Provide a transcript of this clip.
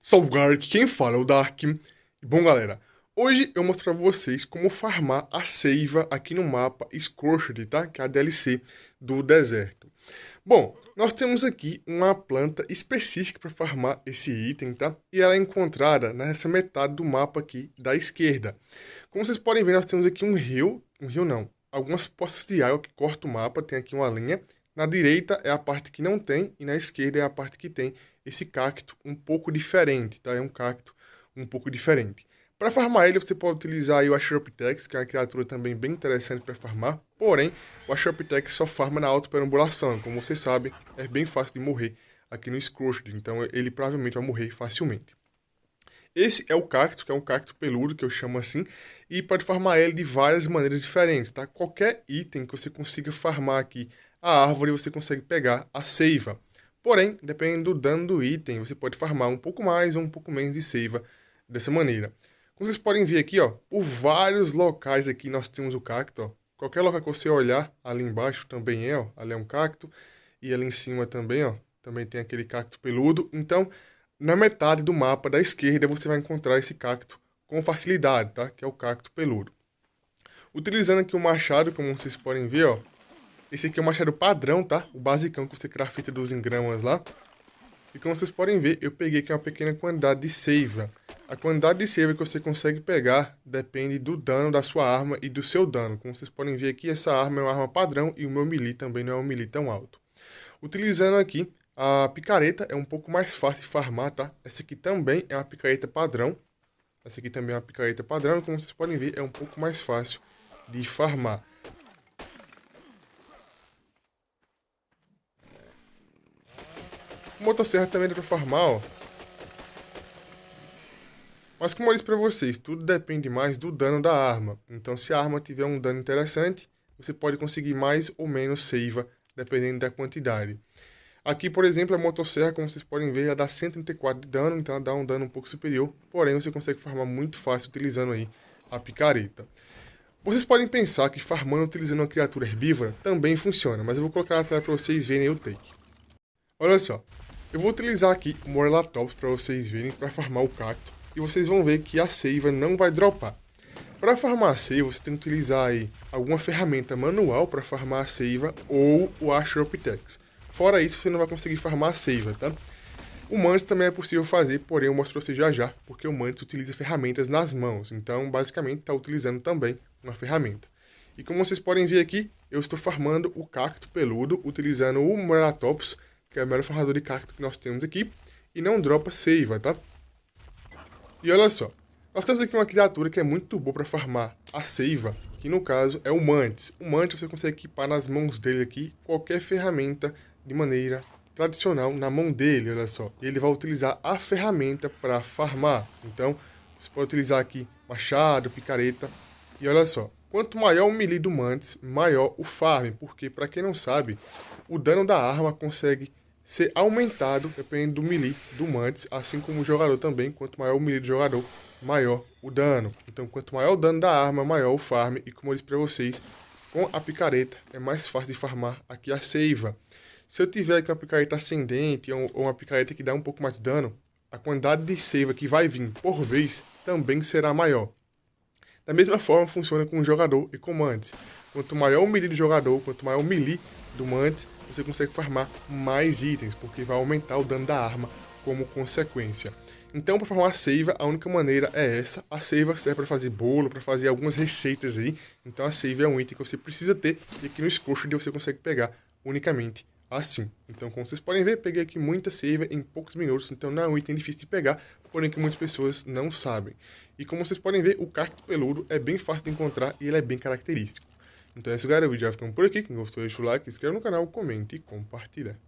Salve galera, aqui quem fala é o Dark. E bom galera, hoje eu vou mostrar pra vocês como farmar a seiva aqui no mapa Scorched, tá? Que é a DLC do deserto. Bom, nós temos aqui uma planta específica para farmar esse item, tá? E ela é encontrada nessa metade do mapa aqui da esquerda. Como vocês podem ver, nós temos aqui algumas poças de água que cortam o mapa, tem aqui uma linha. Na direita é a parte que não tem e na esquerda é a parte que tem esse cacto um pouco diferente, tá? É um cacto um pouco diferente. Para farmar ele, você pode utilizar aí o Ashroptex, que é uma criatura também bem interessante para farmar. Porém, o Ashroptex só farma na auto-perambulação. Como vocês sabem, é bem fácil de morrer aqui no Scorched, então ele provavelmente vai morrer facilmente. Esse é o cacto, que é um cacto peludo, que eu chamo assim, e pode farmar ele de várias maneiras diferentes, tá? Qualquer item que você consiga farmar aqui a árvore, você consegue pegar a seiva. Porém, dependendo do dano do item, você pode farmar um pouco mais ou um pouco menos de seiva dessa maneira. Como vocês podem ver aqui, ó, por vários locais aqui nós temos o cacto, ó. Qualquer local que você olhar, ali embaixo também é, ó, ali é um cacto, e ali em cima também, ó, também tem aquele cacto peludo. Então, na metade do mapa da esquerda você vai encontrar esse cacto com facilidade, tá? Que é o cacto peludo. Utilizando aqui o machado, como vocês podem ver, ó, esse aqui é o machado padrão, tá? O basicão que você crafta dos engramas lá. E como vocês podem ver, eu peguei aqui uma pequena quantidade de seiva. A quantidade de seiva que você consegue pegar depende do dano da sua arma e do seu dano. Como vocês podem ver aqui, essa arma é uma arma padrão e o meu melee também não é um melee tão alto. Utilizando aqui a picareta, é um pouco mais fácil de farmar, tá? Essa aqui também é uma picareta padrão. Essa aqui também é uma picareta padrão, como vocês podem ver, é um pouco mais fácil de farmar. Motosserra também dá pra farmar, ó. Mas como eu disse pra vocês, tudo depende mais do dano da arma. Então se a arma tiver um dano interessante, você pode conseguir mais ou menos seiva, dependendo da quantidade. Aqui, por exemplo, a motosserra, como vocês podem ver, ela dá 134 de dano, então ela dá um dano um pouco superior. Porém, você consegue farmar muito fácil utilizando aí a picareta. Vocês podem pensar que farmando utilizando uma criatura herbívora também funciona, mas eu vou colocar na tela para vocês verem o take. Olha só, eu vou utilizar aqui o Morelatops para vocês verem para farmar o cacto, e vocês vão ver que a seiva não vai dropar. Para farmar a seiva, você tem que utilizar aí alguma ferramenta manual para farmar a seiva ou o Ashroptex. Fora isso, você não vai conseguir farmar a seiva, tá? O Mantis também é possível fazer, porém eu mostro para vocês já já, porque o Mantis utiliza ferramentas nas mãos, então basicamente está utilizando também uma ferramenta. E como vocês podem ver aqui, eu estou farmando o cacto peludo, utilizando o Morelatops, que é o melhor farmador de cacto que nós temos aqui, e não dropa seiva, tá? E olha só, nós temos aqui uma criatura que é muito boa para farmar a seiva, que no caso é o Mantis. O Mantis você consegue equipar nas mãos dele aqui qualquer ferramenta de maneira tradicional na mão dele, olha só. Ele vai utilizar a ferramenta para farmar. Então, você pode utilizar aqui machado, picareta. E olha só, quanto maior o melee do Mantis, maior o farm. Porque, para quem não sabe, o dano da arma consegue ser aumentado dependendo do melee do Mantis. Assim como o jogador também, quanto maior o melee do jogador, maior o dano. Então, quanto maior o dano da arma, maior o farm. E como eu disse para vocês, com a picareta é mais fácil de farmar aqui a seiva. Se eu tiver aqui uma picareta ascendente ou uma picareta que dá um pouco mais de dano, a quantidade de seiva que vai vir por vez também será maior. Da mesma forma funciona com o jogador e com o Mantis. Quanto maior o melee do jogador, quanto maior o melee do Mantis, você consegue farmar mais itens, porque vai aumentar o dano da arma como consequência. Então, para farmar a seiva, a única maneira é essa. A seiva serve para fazer bolo, para fazer algumas receitas aí. Então, a seiva é um item que você precisa ter e aqui no Scorched você consegue pegar unicamente assim. Então, como vocês podem ver, peguei aqui muita seiva em poucos minutos, então não é um item difícil de pegar, porém que muitas pessoas não sabem. E como vocês podem ver, o cacto peludo é bem fácil de encontrar e ele é bem característico. Então é isso, galera, o vídeo vai ficando por aqui. Quem gostou, deixa o like, se inscreva no canal, comente e compartilha.